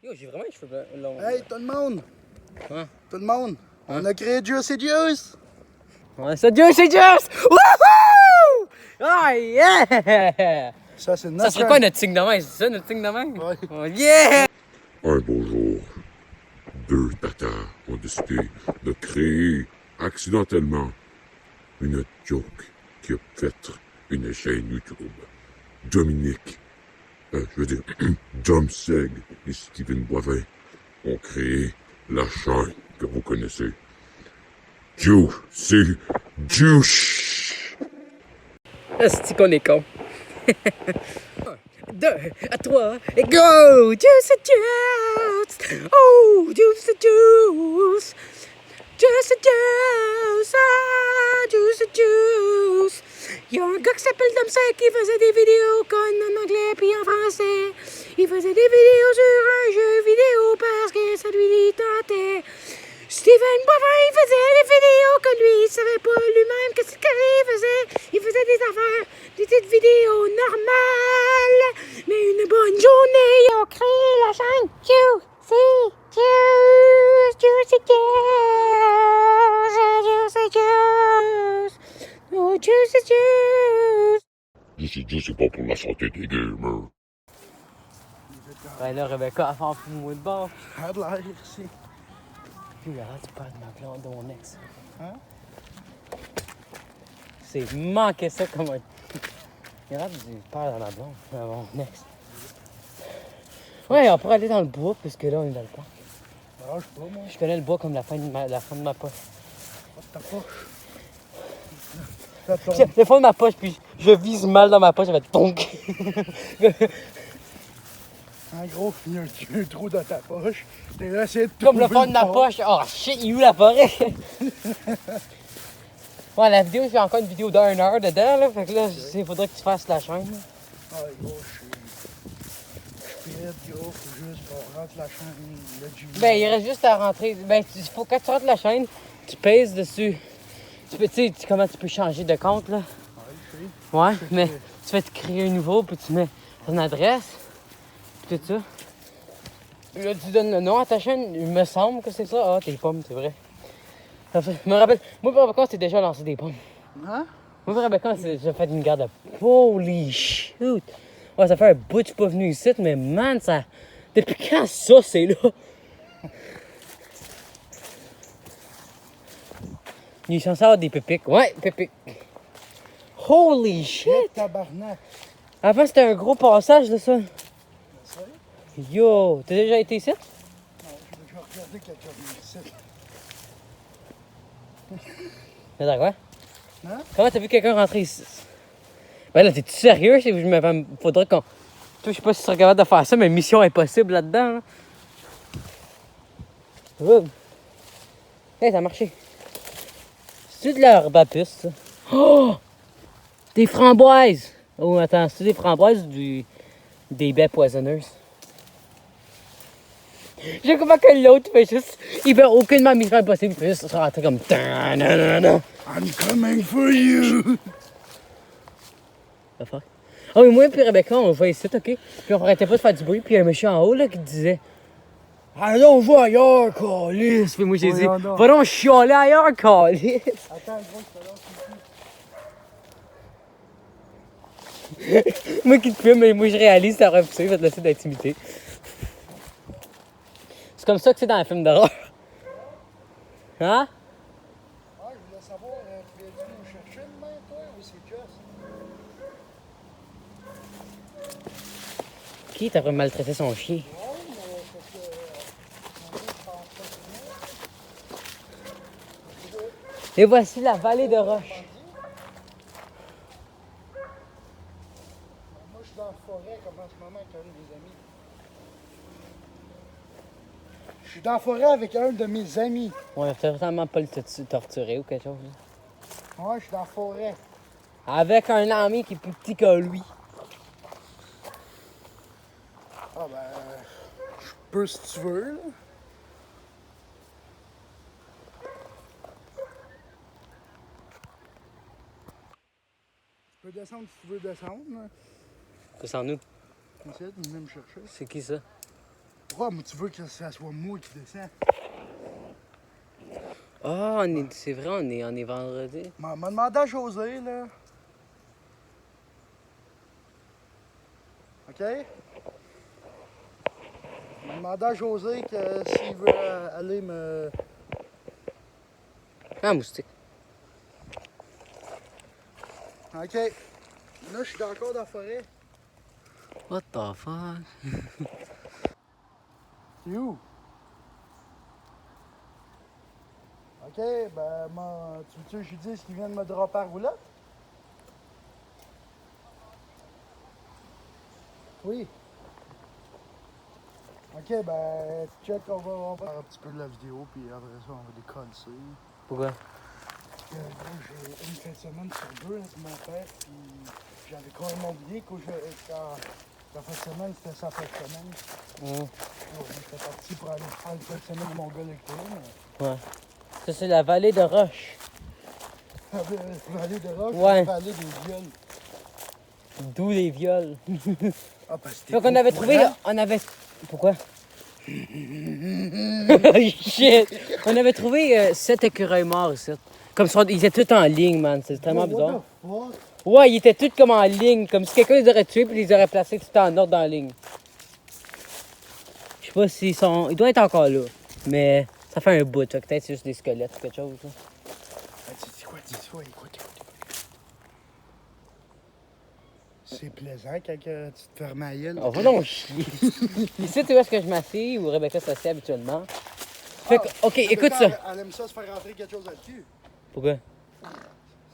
Yo, j'ai vraiment les cheveux longs. Hey, tout le monde! Hein? Tout le monde! On a créé Juicy Juice! Ouais, ça, Juicy Juice! Wouhou! Ah, yeah! Ça, c'est notre. Ça serait quoi notre signe de main? C'est ça notre signe de main? Ouais. Oh, yeah! Un beau jour, deux tatas ont décidé de créer accidentellement une joke qui a fait une chaîne YouTube. Dominique, je veux dire, Dom Seg et Steven Boivin ont créé la chaîne que vous connaissez. Juicy Juice! Est-ce qu'on est con? 2, 3, et go! Juicy Juice! Oh, Juicy Juice! Juicy Juice! Ah, Juicy Juice! Il y a un gars qui s'appelle Dom Sec qui faisait des vidéos en anglais puis en français. Il faisait des vidéos sur un jeu vidéo parce que ça lui tentait. Steven Boivin, il faisait des vidéos que lui, il savait pas lui-même qu'est-ce qu'il faisait. Il faisait des affaires, des petites vidéos normales. Mais une bonne journée, ils ont créé la chaîne Juicy Juice, Juicy Juice, Juicy Juice, oh Juicy Juice. Juicy Juice, c'est pas pour la santé des gamers. Ben là, Rebecca, elle fait un peu moins de bord. À de l'air ici. Puis arrête de parler de ma blonde, de mon ex. Hein? C'est manqué ça comme un... Il arrête de parler de ma blonde, de mon ex. Ouais, on pourrait aller dans le bois, puisque là, on est dans le parc. Non, je sais pas, moi. Je connais le bois comme la fin de ma poche. Ta poche. Ça tombe. Le fond de ma poche, puis je vise mal dans ma poche, ça va être tonk. En gros, il y a un trou dans ta poche. T'es là, c'est de Comme le trouver fond de ma port. poche. Oh shit, il est où la forêt? Ouais, la vidéo, j'ai encore une vidéo d'1 heure dedans, là. Fait que là, il faudrait que tu fasses la chaîne. Là. Ah, gros, je suis prête, gros. Faut juste qu'on rentre la chaîne, le Juicy. Ben, il reste juste à rentrer. Ben, faut, quand tu rentres la chaîne, tu pèses dessus. Tu peux, tu sais, comment tu peux changer de compte, là? Ouais, je sais. Ouais, mais tu fais te créer un nouveau, puis tu mets ton adresse, puis tout ça. Puis là, tu donnes le nom à ta chaîne, il me semble que c'est ça. Ah, tes pommes, c'est vrai. Ça fait, je me rappelle, moi, pour Rebecca, c'était déjà lancé des pommes. Hein? Moi, pour Rebecca, j'ai fait une garde de holy shoot. Ouais, ça fait un bout que je suis pas venu ici, mais man, ça. Depuis quand ça, c'est là? Il est censé avoir des pépiques. Ouais, pépiques. Holy shit! Shit, tabarnak. Avant, c'était un gros passage de ça. Ça y est? Yo, t'as déjà été ici? Non, je vais regarder quelqu'un ici. Mais d'accord. Hein? Comment t'as vu quelqu'un rentrer ici? Ben là, t'es-tu sérieux? Faudrait qu'on... Toi, je sais pas si tu serais capable de faire ça, mais mission impossible là-dedans. Là. Oh. Hey, ça a marché. C'est de l'herbe à puce, ça? Oh! Des framboises! Oh, attends, c'est des framboises ou des baies poisonneuses? J'ai comment que l'autre fait juste... Il fait aucunement mission impossible, il fait juste rentrer comme... I'm coming for you! The fuck? Ah oui, moi et Rebecca, on va ici, ok? Puis on arrêtait pas de faire du bruit, puis il y a un monsieur en haut, là, qui disait... Allons, on va ailleurs, calice! Puis moi, j'ai dit, Voyons donc. va donc chialer ailleurs, calice! Attends, gros, c'est là. Moi qui te filme, mais moi je réalise, ça aurait poussé, je vais te laisser d'intimité. C'est comme ça que c'est dans un film d'horreur. Hein? Ah, je voulais savoir, tu viens nous chercher demain, toi, ou c'est juste? Qui t'a maltraité son chien? Ouais, mais parce que. Et voici la vallée de Roche. Moi, je suis dans la forêt, comme en ce moment, avec un de mes amis. Je suis dans la forêt avec un de mes amis. Ouais, t'as vraiment pas le torturé ou quelque chose? Là. Ouais, je suis dans la forêt. Avec un ami qui est plus petit que lui. Ah, ben. Je peux si tu veux, là. Tu peux descendre si tu veux descendre, là. C'est sans nous. Essaye de venir me chercher. C'est qui ça? Ouais, mais tu veux que ça soit moi qui descends. Ah, c'est vrai, on est vendredi. M'a demandé à José, là. OK? M'a demandé à José que s'il veut aller me... Ah, moustique. OK. Là, je suis encore dans la forêt. What the fuck? C'est où? OK, ben, tu veux que je lui dise qu'il vient de me dropper à roulotte? Oui. OK, ben, check, on va faire un petit peu de la vidéo, puis après ça, on va décoller. Pourquoi? Gros, j'ai une fin de semaine sur deux avec mon père, puis j'avais quand même oublié que la fin de semaine, c'était sa fin de semaine. J'étais parti pour aller faire une fin de semaine de mon gars avec toi, mais... Ouais. Ça, c'est la vallée de Roche. La vallée de Roche, Ouais. la vallée des viols. D'où les viols. Ah, parce que Donc, on avait trouvé. On avait. Pourquoi? Shit! On avait trouvé 7 écureuils morts ici. Comme ça, ils étaient tous en ligne, man. C'est tellement bizarre. Ouais, ils étaient tous comme en ligne. Comme si quelqu'un les aurait tués puis les aurait placés tout en ordre dans la ligne. Je sais pas s'ils sont. Ils doivent être encore là. Mais ça fait un bout, ça. Peut-être c'est juste des squelettes ou quelque chose. Là. Dis quoi, écoute. C'est plaisant quand tu te fermes la gueule. On va donc chier. Ici, tu vois ce que je m'assieds où Rebecca s'assied habituellement. Fait que, ok, écoute ça. Elle aime ça se faire rentrer quelque chose dans le cul. Pourquoi?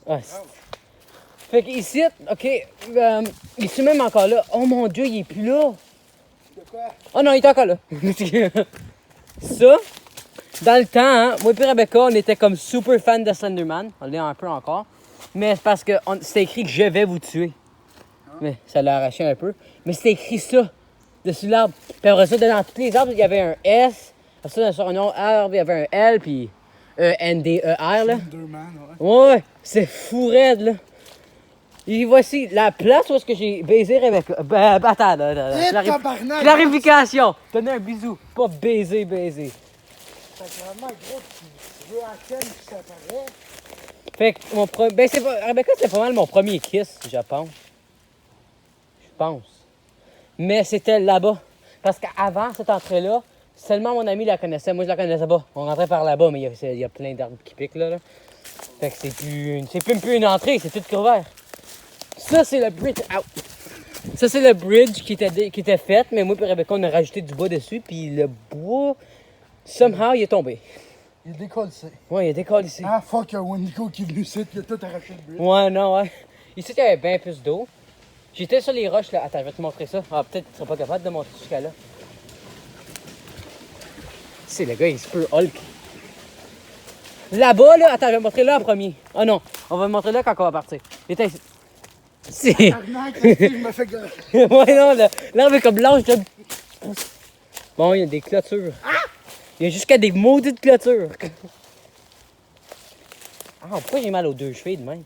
Ah, fait que ici, ok, ici même encore là. Oh mon dieu, il est plus là. De quoi? Oh non, il est encore là. Ça, dans le temps, hein, moi et Rebecca, on était comme super fan de Slenderman. On l'est un peu encore. Mais c'est parce que c'était écrit que je vais vous tuer. Mais ça l'a arraché un peu. Mais c'était écrit ça, dessus l'arbre. Puis après ça, dans tous les arbres, il y avait un S. Après ça, sur un autre arbre, il y avait un L, puis N-D-E-R, là. Slenderman, ouais. Ouais, c'est fou raide, là. Et voici la place où est-ce que j'ai baisé Rebecca. Attends, Tabarnak! Clarification. Donnez un bisou, pas baiser. Fait que vraiment, gros, tu veux à quel qui s'apparaît? Fait que mon premier... Rebecca, c'était pas mal mon premier kiss, je pense. Mais c'était là-bas. Parce qu'avant cette entrée-là, seulement mon ami la connaissait. Moi, je la connaissais pas. On rentrait par là-bas, mais il y a plein d'arbres qui piquent, là. Fait que c'est plus une entrée, c'est tout couvert. Ça, c'est le bridge. Ça, c'est le bridge qui était fait, mais moi et Rebecca, on a rajouté du bois dessus, puis le bois, somehow, il est tombé. Il décolle, c'est. Ouais, il est décollé ici. Ah, fuck, un Wendigo qui est venu ici, il a tout arraché le bridge. Ouais, non, ouais. Ici, il y avait bien plus d'eau. J'étais sur les roches, là. Attends, je vais te montrer ça. Ah, peut-être que tu seras pas capable de montrer jusqu'à là. C'est le gars, il se peut Hulk. Là-bas, là, attends, je vais montrer là en premier. Oh non, on va montrer là quand on va partir. Viens ici. C'est. Tabarnak, il me fait gueuler. Ouais, non, l'arbre est comme blanche. Bon, il y a des clôtures. Il y a jusqu'à des maudites clôtures. Ah, pourquoi j'ai mal aux deux chevilles de même?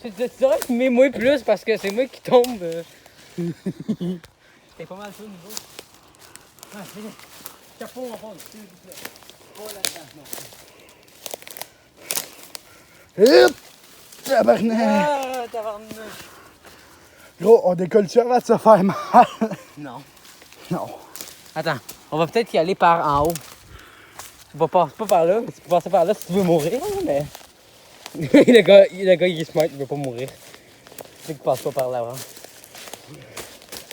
Tu devrais fumer moi plus parce que c'est moi qui tombe. C'était pas mal ça au niveau. Ah, c'est bien. Capot en fond, s'il vous plaît. Pas là-dedans, non. Hip! Tabarnak! Ah, tabarnak. Gros, on décolle-tu avant de se faire mal? Non. Non. Attends, on va peut-être y aller par en haut. Tu vas passer pas par là, mais tu peux passer par là si tu veux mourir, mais. le gars, il est smart, il veut pas mourir. Tu sais qu'il passe pas par là, hein.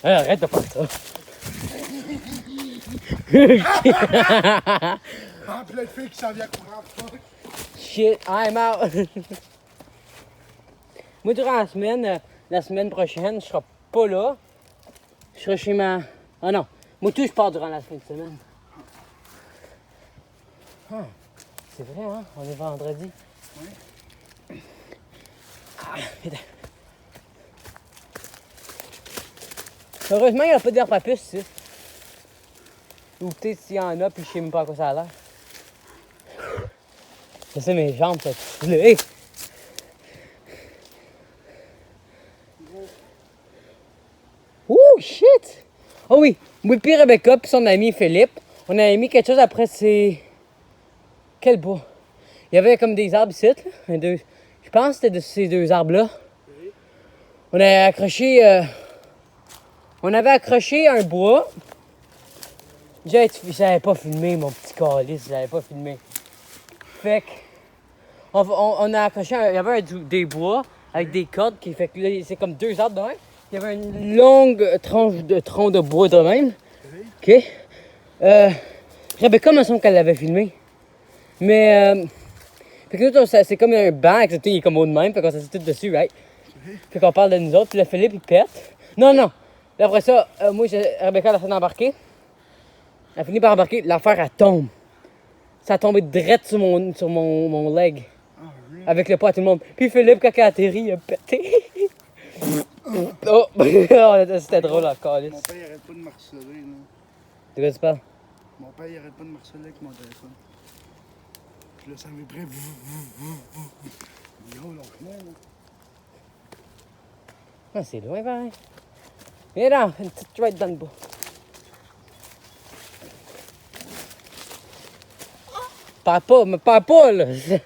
Arrête de faire ça. Ah, plein de filles qui s'en viennent courant, fuck. Shit, I'm out. Moi, durant la semaine prochaine, je serai pas là. Je serai chez ma... Ah non, moi tout, je pars durant la fin de semaine. Ah, c'est vrai, hein? On est vendredi. Oui. Ah, putain. Heureusement, il n'y a pas d'air papus ici. Ou peut-être s'il y en a, puis je sais même pas à quoi ça a l'air. Je sais, mes jambes, ça te hey! Ouh, shit! Oh oui, moi puis Rebecca puis son ami Philippe, on avait mis quelque chose après ces... Quel bois? Il y avait comme des arbres ici, là. Je pense que c'était de ces deux arbres-là. On avait accroché... On avait accroché un bois. J'avais pas filmé, mon petit calice, j'avais pas filmé. Fait que... On a accroché... Il y avait des bois avec des cordes qui fait que là, c'est comme deux arbres de même. Il y avait une longue tronc de bois de même. OK? Rebecca me semble qu'elle l'avait filmé. Mais... fait que nous, c'est comme un banc, excepté il est comme haut de même, fait qu'on s'assied tout dessus, right? Fait qu'on parle de nous autres, puis le Philippe, il pète. Non! Puis après ça, Rebecca, elle a fait d'embarquer. Elle a fini par embarquer, l'affaire, elle tombe. Ça a tombé direct sur mon leg. Ah, oui. Avec le poids à tout le monde. Puis Philippe, quand il a atterri, il a pété. Oh! C'était drôle encore. Mon père, il arrête pas de me harceler, là. De quoi tu parles? Mon père, il arrête pas de me harceler avec mon téléphone. Puis là, ça vibrait. Gros, lâche-moi, là. Ah, c'est loin, pareil. Viens là, une petite ride dans le bois. Me parle pas, là. Je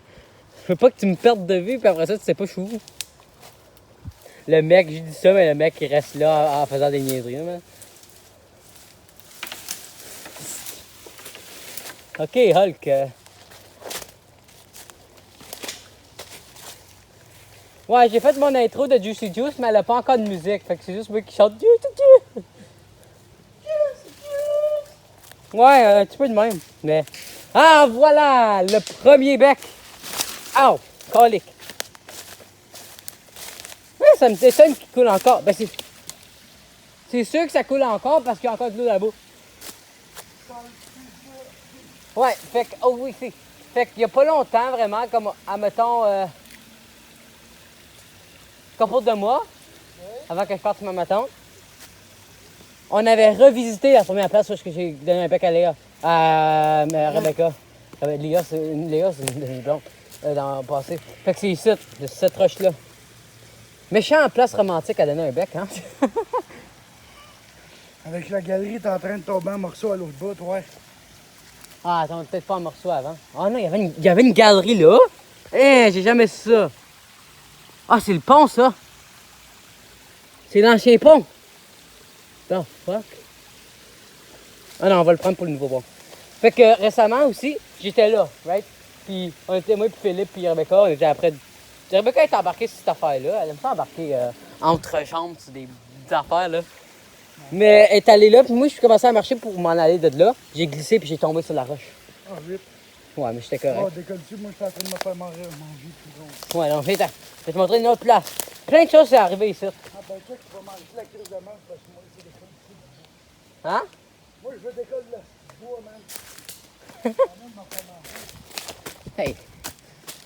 veux pas que tu me perdes de vue, puis après ça, tu sais pas je suis où. Le mec, j'ai dit ça, mais le mec, il reste là en faisant des niaiseries, man. Ok, Hulk. Ouais, j'ai fait mon intro de Juicy Juice, mais elle a pas encore de musique. Fait que c'est juste moi qui chante Juicy Juice. Juicy Juice. Ouais, un petit peu de même. Mais. Ah, voilà! Le premier bec. Ow! Colique. Ouais, ça me étonne qu'il coule encore. Ben, c'est sûr que ça coule encore parce qu'il y a encore de l'eau là-bas. Ouais, fait que. Oh oui, c'est. Fait qu'il y a pas longtemps, vraiment, comme, admettons. Couple de mois, avant que je parte sur ma tante, on avait revisité la première place où j'ai donné un bec à Léa. À Rebecca. Léa, c'est une demi blonde dans le passé. Fait que c'est ici, de cette roche-là. Méchant place romantique à donner un bec, hein? Avec la galerie, t'es en train de tomber en morceaux à l'autre bout, ouais. Ah, attends, peut-être pas un morceau avant. Ah non, il y avait une galerie là. Hein, j'ai jamais su ça. Ah, c'est le pont, ça. C'est l'ancien pont. The fuck? Ah non, on va le prendre pour le nouveau pont. Fait que récemment aussi, j'étais là, right? Puis on était, moi, puis Philippe, puis Rebecca, on était après. Rebecca est embarquée sur cette affaire-là. Elle aime pas embarquer entre jambes sur des affaires, là. Mais elle est allée là, puis moi, je suis commencé à marcher pour m'en aller de là. J'ai glissé, puis j'ai tombé sur la roche. Ah, vite. Ouais, mais j'étais correct. Oh, décolle-tu, moi, je suis en train de me faire manger plus gros. Ouais, non, viens, je vais te montrer une autre place. Plein de choses sont arrivées ici. Ah, ben, toi, tu vas manger la crise de manche parce que moi, c'est des choses. Hein? Moi, je veux décoller le bois, man. Quand même, m'en faire manger. Hey,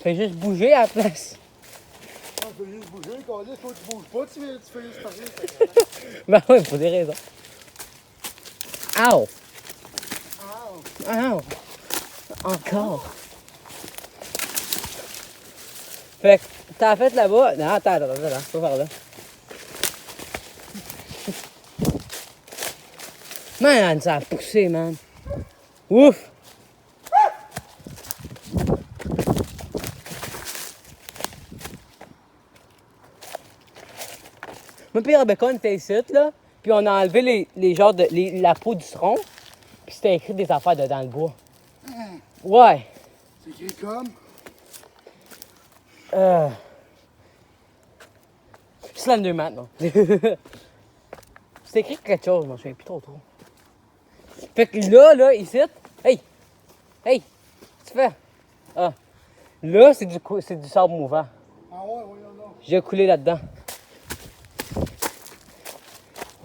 fais juste bouger à la place. Ah, je fais juste bouger, quand toi, tu bouges pas, tu fais juste parler. Ben oui, pour des raisons. Ow! Ow! Encore! Fait que t'as fait là-bas. Non, attends, pas par là. Man, ça a poussé, man. Ouf! Moi puis Rebecca, on était ici, là, puis on a enlevé les genres de la peau du tronc, puis c'était écrit des affaires dedans le bois. Ouais. C'est écrit comme? Slenderman, non. C'est écrit quelque chose, moi, je me souviens plus trop. Fait que là, ici, hey, tu fais? Ah, là, c'est du sable mouvant. Ah ouais, oui, non. J'ai coulé là-dedans.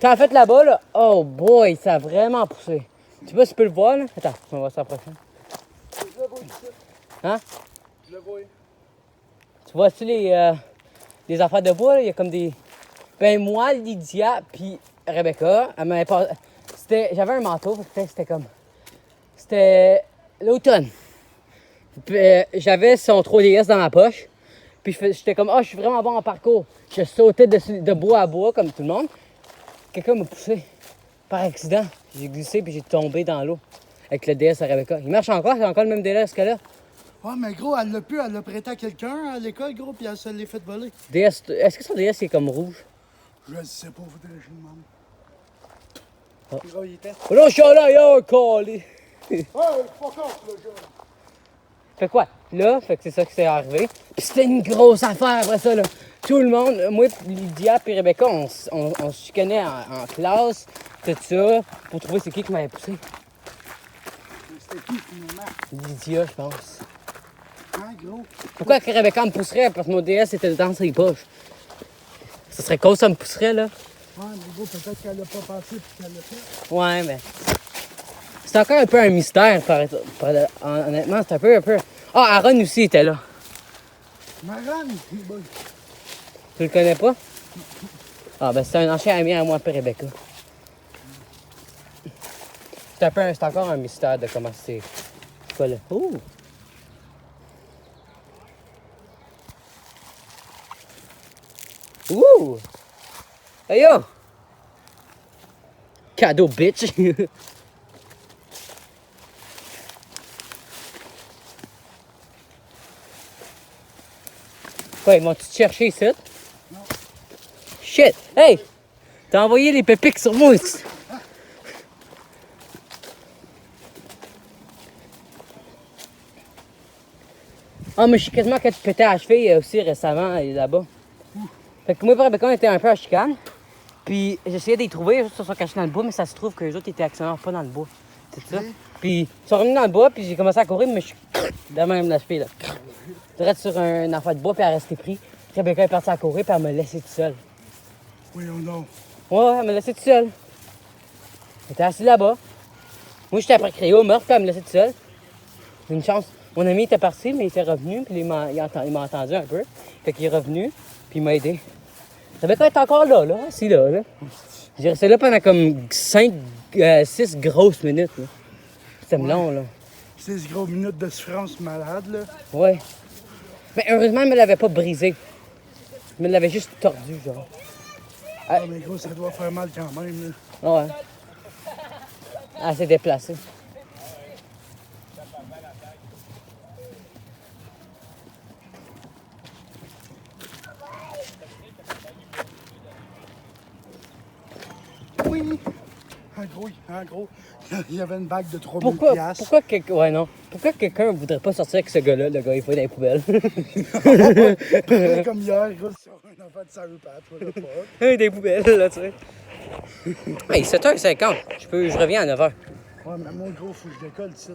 T'as fait là-bas, là? Oh boy, ça a vraiment poussé. Tu sais pas si tu peux le voir, là? Attends, on va voir ça après. Je le vois ici. Hein? Je le vois. Tu vois-tu les affaires de bois, là? Il y a comme des... Ben moi, Lydia, puis Rebecca, elle m'avait pas... J'avais un manteau, c'était comme... C'était l'automne. J'avais son 3DS dans ma poche. Puis j'étais comme, je suis vraiment bon en parcours. Je sautais de bois à bois, comme tout le monde. Quelqu'un m'a poussé. par accident. J'ai glissé puis j'ai tombé dans l'eau avec le DS à Rebecca. Il marche encore, c'est encore le même DS que là. Ouais, mais gros, elle l'a prêté à quelqu'un à l'école, gros, puis elle se l'est fait voler. DS, est-ce que son DS est comme rouge? Je ne sais pas, faudrait que je lui demande. Ah. Gros, il était. Oh là, je suis là, yo, collé. Ouais, fuck off, le jeune. Fait quoi? Là, fait que c'est ça qui s'est arrivé. Puis c'était une grosse affaire après ça, là. Tout le monde, moi, Lydia et Rebecca, on se chicanait en classe, tout ça, pour trouver c'est qui m'avait poussé. C'était qui, finalement? Lydia, je pense. Hein, gros? Pourquoi que Rebecca me pousserait? Parce que mon DS était dans ses poches. Ça serait con, ça me pousserait, là. Ouais, mais gros, peut-être qu'elle l'a pas passé puis qu'elle l'a fait. Ouais, mais... C'est encore un peu un mystère, honnêtement, c'est un peu... Ah, Aaron aussi était là. Maran, boy. Tu le connais pas? Ah, ben c'est un ancien ami à moi, puis Rebecca. C'est encore un mystère de comment c'est... quoi, là? Ouh! Ouh! Hey yo! Cadeau, bitch! Quoi, ils vont-tu te chercher ici? Non. Shit! Hey! T'as envoyé les pépiques sur moi! Ah, mais je suis quasiment qu'à te péter à la cheville aussi récemment là-bas. Fait que moi et Rebecca, on était un peu à chicane. Puis j'essayais de les trouver, juste ils se sont cachés dans le bois, mais ça se trouve que les autres étaient actionnaires pas dans le bois. C'est ça? Puis ils sont revenus dans le bois, puis j'ai commencé à courir, mais je suis de même la cheville, là. Je reste sur un affaire de bois, puis elle restait pris. Rebecca est partie à courir, puis elle m'a laissé tout seul. Voyons donc. Ouais, elle m'a laissé tout seul. Elle était assise là-bas. Moi, j'étais après crier au meurtre, puis elle me laissait tout seul. Une chance. Mon ami était parti, mais il était revenu, puis il m'a entendu un peu. Fait qu'il est revenu, puis il m'a aidé. Rebecca est encore là, assis là. J'ai resté là pendant comme 6 grosses minutes, là. C'était long, là. 6 grosses minutes de souffrance malade, là. Ouais. Mais heureusement, elle me l'avait pas brisé. Elle me l'avait juste tordu, genre. Ah, mais gros, ça doit faire mal quand même, là. Ouais. Elle s'est déplacée. Oui! En gros, il y avait une bague de 3000 Pourquoi piastres. Ouais, non. Pourquoi quelqu'un voudrait pas sortir avec ce gars-là? Le gars, il faut dans les poubelles. Pareil comme hier, gros, sur une affaire de Sour Patch, voilà pas. Des poubelles, là, tu sais. Hey, 7h50. Je reviens à 9h. Ouais, mais moi, gros, faut que je décolle, tu sais.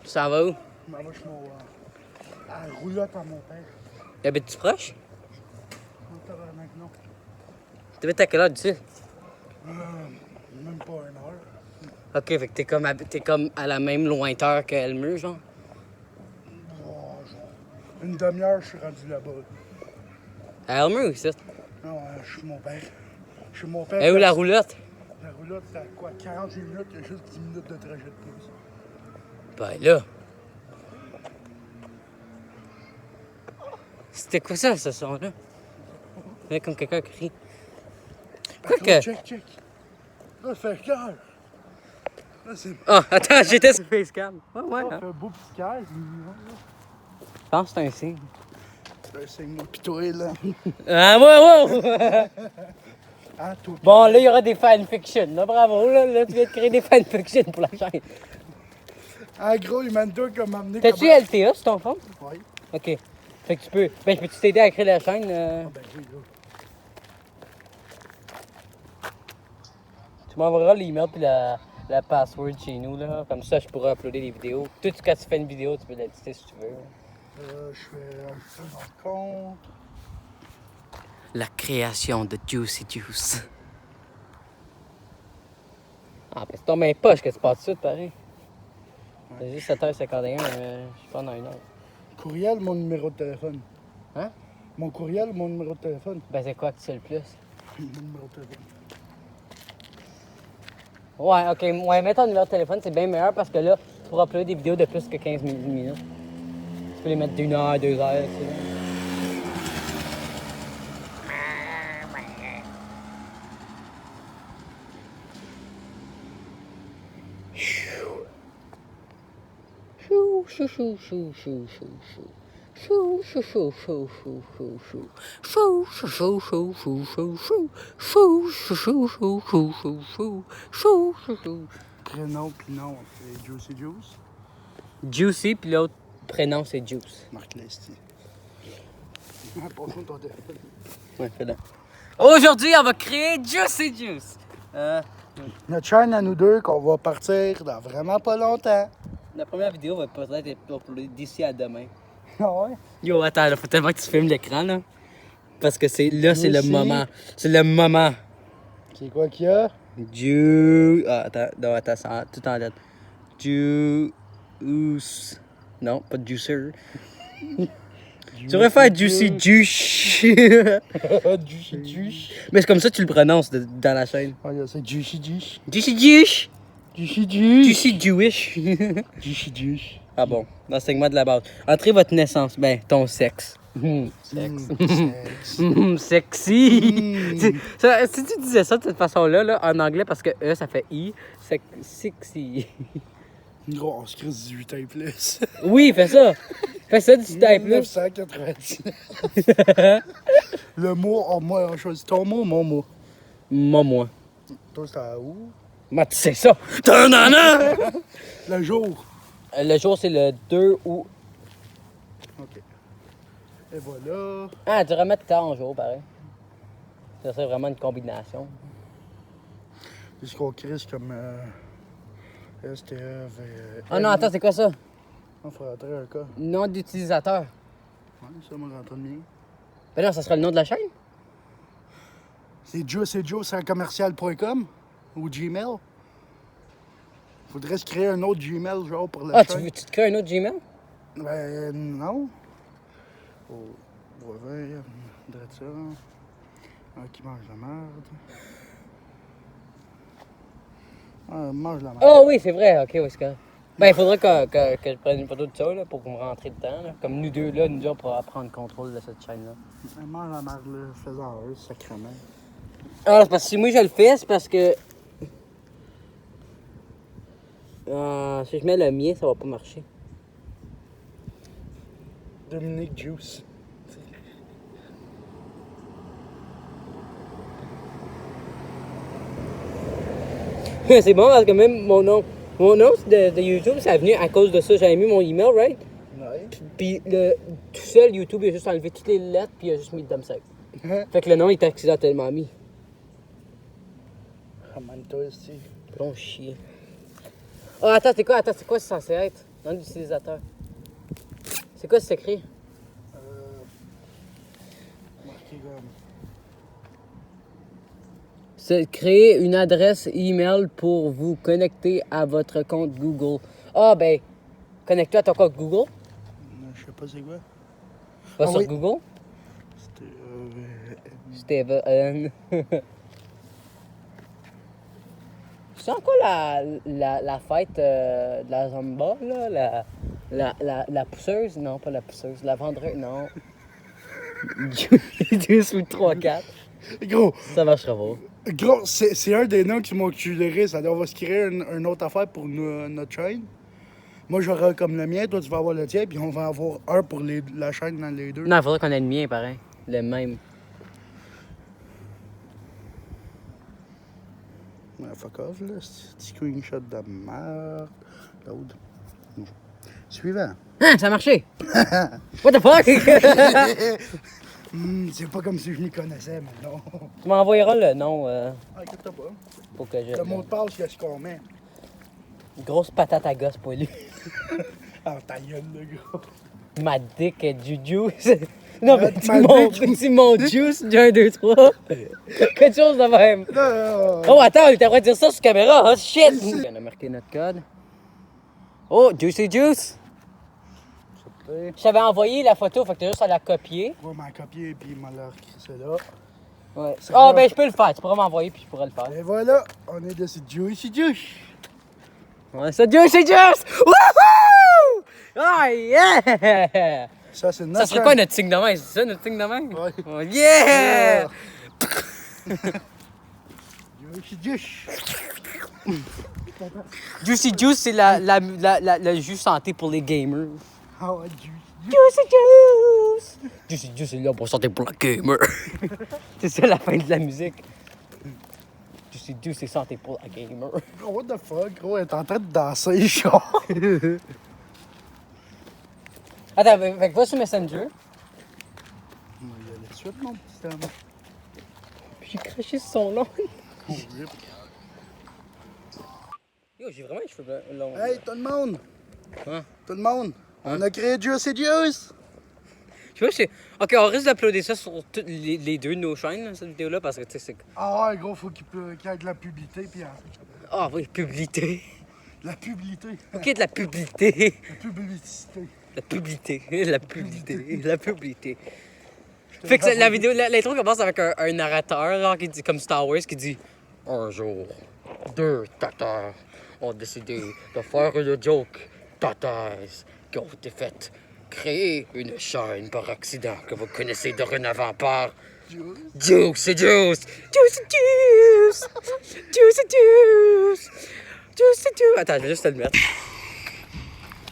Ça va où? Je m'en vais chez mon... à la roulotte à mon père. Habites-tu proche? Non, tabarnak, non. T'habites à quelle heure d'ici? Même pas une heure. Ok, fait que t'es comme à la même lointeur que Elmer, genre? Oh, genre, une demi-heure, je suis rendu là-bas. À Elmer ou ici? Non, je suis mon père. Je suis mon père. Et où la roulotte? La roulotte, c'est à quoi? 48 minutes, il y a juste 10 minutes de trajet de plus. Ben là. C'était quoi ça, ce son-là? C'est comme quelqu'un crie. Quoi que. Check. Là, ça fait cœur. Là, c'est Ah, attends, j'étais sur Facecam. Ouais, ouais. pas Hein. un beau petit cœur. Je pense que c'est un signe. C'est mon pitoé, là. Ah, ouais! Ah, tout. Bon, là, il y aura des fanfictions. Là, bravo, là, tu viens de créer des fanfictions pour la chaîne. En gros, il m'a dit comme amené. T'as-tu LTA sur ton phone? Oui. Ok. Fait que tu peux. Ben, je peux-tu t'aider à créer la chaîne? Ben oui, là. Tu m'enverras l'email puis la password chez nous, là. Comme ça, je pourrai uploader des vidéos. Toi, quand tu fais une vidéo, tu peux l'éditer si tu veux. Je fais un peu dans le compte. La création de Juicy Juice. Ah, ben c'est ton main poche que tu passes tout, pareil. C'est juste 7h51, je suis pas dans une heure. Courriel, mon numéro de téléphone. Hein? Mon courriel, mon numéro de téléphone. Ben c'est quoi que tu sais le plus? Mon numéro de téléphone. Ouais, ok. Ouais, mets ton numéro de téléphone, c'est bien meilleur parce que là, tu pourras uploader des vidéos de plus que 15 minutes. Tu peux les mettre d'une heure, 2 heures, tu sais. Chou, chou, chou, chou, chou, chou, chou. Chou, chou, chou, chou, chou, chou, chou. Chou, chou, chou, chou, chou, chou, chou. Chou, chou, chou, chou, chou, chou, chou. Chou, chou, chou. Prénom puis nom, c'est Juicy Juice. Juicy, puis l'autre prénom, c'est Juice. Marc Lestie. Passe-moi ton téléphone. Ouais, fais-le. Aujourd'hui, on va créer Juicy Juice. Notre chaîne à nous deux qu'on va partir dans vraiment pas longtemps. La première vidéo va peut-être être uploadée d'ici à demain. Ah ouais? Yo, attends, il faut tellement que tu filmes l'écran, là. Parce que c'est le Aussi. moment. C'est le moment. C'est quoi qu'il y a? Ah, attends, non, attends, c'est tout en lettres. Juice. Non, pas de juicer. Tu devrais faire Juicy Juice. Juicy Juice. Mais c'est comme ça que tu le prononces dans la chaîne. Ah, c'est Juicy Juice. Juicy Juice. Juicy Juice. Juicy Jewish. Juicy Juice. Ah bon, l'enseignement de la base. Entrez votre naissance, ben, ton sexe. Sexe. Sexy. Si tu disais ça de cette façon-là, là, en anglais, parce que E, ça fait I, sexy. Gros, on se crée 18 ans et plus. Oui, fais ça. Fais ça du type, là. 1999. Le mot, oh, moi, on choisit ton mot ou mon mot? Moi. Toi, c'était à où? Moi, tu sais ça. Ta-na-na! Le jour. Le jour, c'est le 2 août. OK. Et voilà. Ah, tu remettre tard en jour, pareil. Ça serait vraiment une combinaison. C'est ce qu'on crée, c'est comme STF et... Ah non, attends, c'est quoi ça? On faut rentrer un cas. Nom d'utilisateur. Ouais, ça, moi, j'entends le mien. Ben non, ça sera le nom de la chaîne? C'est joe@commercial.com ou Gmail. Faudrait se créer un autre Gmail, genre, pour la Ah, chaîne. tu te crées un autre Gmail? Ben, non. Oh, voisin, dirait ça. Un qui mange la merde. Ah, mange la merde. Oh oui, c'est vrai, ok, oui, c'est correct. Ben, il faudrait que je prenne une photo de ça, là, pour me rentrer dedans, là. Comme nous deux, là, on pourra prendre contrôle de cette chaîne-là. Mange la merde, là. Fais-en un, sacrément. Ah, c'est parce que si moi je le fais, c'est parce que... si je mets le mien, ça va pas marcher. Dominique Juice. C'est bon parce que même mon nom de YouTube, ça a venu à cause de ça. J'avais mis mon email, right? Ouais. Puis tout seul, YouTube, il a juste enlevé toutes les lettres, puis il a juste mis le dumpsack. Fait que le nom, il était accidentellement mis. Ramène-toi ici. Bon chier. Ah, attends, c'est quoi c'est censé être? Nom d'utilisateur. C'est quoi c'est écrit? Marqué comme... C'est créer une adresse email pour vous connecter à votre compte Google. Ah, ben, connecte-toi à ton compte Google. Je sais pas c'est quoi. Va Ah sur oui. Google. C'était... Steven. C'est encore la fête de la Zamba, là? La pousseuse? Non, pas la pousseuse. La vendreuse? Non. 12 ou 3-4. Gros, Ça marchera pas. gros, c'est un des noms qui m'ont culéré. Ça on va se créer une autre affaire pour notre chaîne. Moi, j'aurai comme le mien, toi, tu vas avoir le tien, puis on va avoir un pour la chaîne dans les deux. Non, il faudrait qu'on ait le mien, pareil. Le même. Ouais, fuck off, là. C'est un petit screenshot de merde. L'autre. Suivant. Hein, ça a marché! What the fuck? C'est pas comme si je m'y connaissais, mais non. Tu m'envoyeras le nom Ah, inquiète-toi pas. pour que je... Le mot de passe, qu'est-ce qu'on met? Grosse patate à gosse poilue. Ah, ta gueule, le gars. Ma dick est du juice. Non, mais Ma dick. c'est mon juice du 1, 2, 3. Quelque chose de même. Non. Oh, attends, il t'aimerait dire ça sur caméra. Oh, shit! On a marqué notre code. Oh, Juicy Juice. Je t'avais envoyé la photo, fait que t'as juste à la copier. On va m'en copier, puis il m'a l'air c'est là. Ouais. C'est Oh, quoi? ben, je peux le faire. Tu pourras m'envoyer, puis je pourrais le faire. Et voilà, on est de ce Juicy Juice. Ouais, ça, Juicy Juice! Wouhou! Oh, yeah! Ça, c'est notre Ça serait quoi notre signe de main? C'est ça, notre signe de main? Ouais. Oh, yeah! Juicy Juice. Juicy Juice, c'est le jus santé pour les gamers. Ah ouais, Juicy. Juicy Juice! Juicy Juice, c'est là pour santé pour le gamer. C'est ça la fin de la musique. Juicy Juice, c'est santé pour la gamer. Gros, what the fuck, gros, elle est en train de danser, genre. Attends, fait que va sur Messenger. Il y a la suite, mon petit homme. J'ai craché sur son nom. Horrible. Yo, j'ai vraiment les cheveux longs. Hey, tout le monde! Hein? Tout le monde! On a créé Juicy Juice! Je sais pas si... Ok, on risque d'uploader ça sur toutes les deux de nos chaînes, là, cette vidéo-là, parce que tu sais, c'est... Ah ouais, gros, faut qu'il y ait de la publicité, puis Ah oui, publicité. la publicité. Ok, de la publicité. La publicité. La publicité. La publicité. La publicité. Fait que la vidéo, l'intro commence avec un narrateur, genre, qui dit, comme Star Wars, qui dit un jour, deux tatas ont décidé de faire une joke tatas qui ont été faites. Créer une chaîne par accident que vous connaissez dorénavant par Juicy Juice. Juicy Juice. Juicy Juice. Juicy Juice. Attends, je vais juste te le mettre.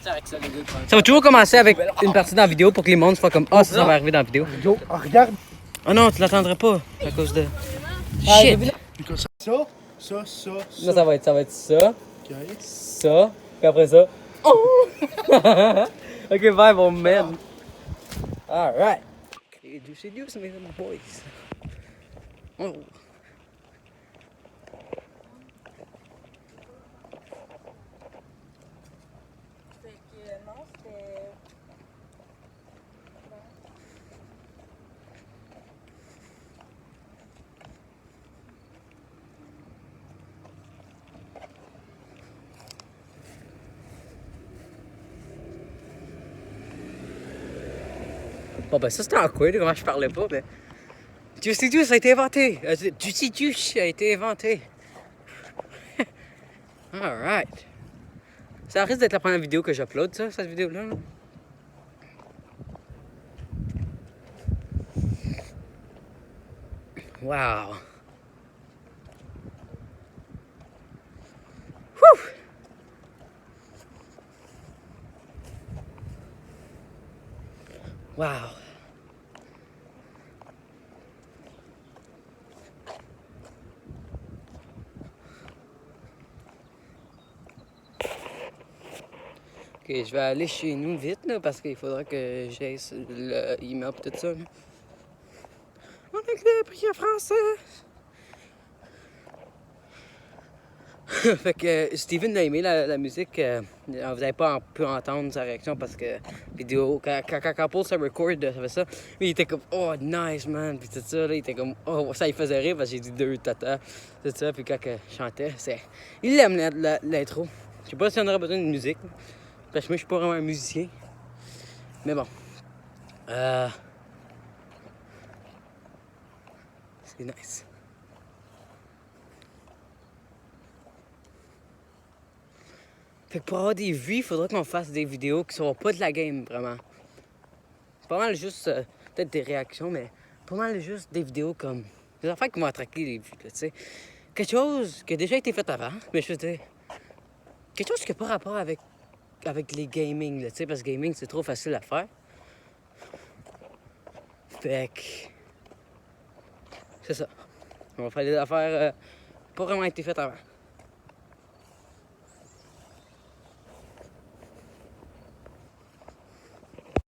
Ça va toujours commencer avec une partie dans la vidéo pour que les mondes soient comme ah, ça va arriver dans la vidéo. Yo, regarde! Oh non, tu l'attendrais pas à cause de. Shit! Ça. Là, ça va être ça, Ok. ça, puis après ça. Oh! Ok, bye, mon man. Alright. Okay, Juicy Juice, mes boys. Oh. Bon, ben ça c'était awkward, comment je parlais pas, mais... Juicy Juice a été inventé! Juicy Juice a été inventé! Alright! Ça risque d'être la première vidéo que j'upload, ça, cette vidéo-là. Là. Wow! Whew! Wow! Ok, je vais aller chez nous vite, là, parce qu'il faudra que j'aille l'email et tout ça. Là. En anglais, puis en français! Fait que Steven a aimé la musique. Vous n'avez pas pu entendre sa réaction parce que vidéo, quand Paul se record, ça fait ça. Mais il était comme oh nice man, puis tout ça, là, il était comme oh ça il faisait rire parce que j'ai dit deux tata, tout ça, puis quand je chantais, il aime l'intro. Je sais pas si on aurait besoin de musique, parce que moi je suis pas vraiment un musicien. Mais bon. C'est nice. Fait que pour avoir des vues, il faudra qu'on fasse des vidéos qui seront pas de la game, vraiment. Pas mal juste, peut-être des réactions, mais pas mal juste des vidéos comme... Des affaires qui vont attraquer les vues, tu sais. Quelque chose qui a déjà été fait avant, mais je veux dire... Quelque chose qui n'a pas rapport avec les gaming, tu sais, parce que gaming, c'est trop facile à faire. Fait que... C'est ça. On va faire des affaires pas vraiment été faites avant.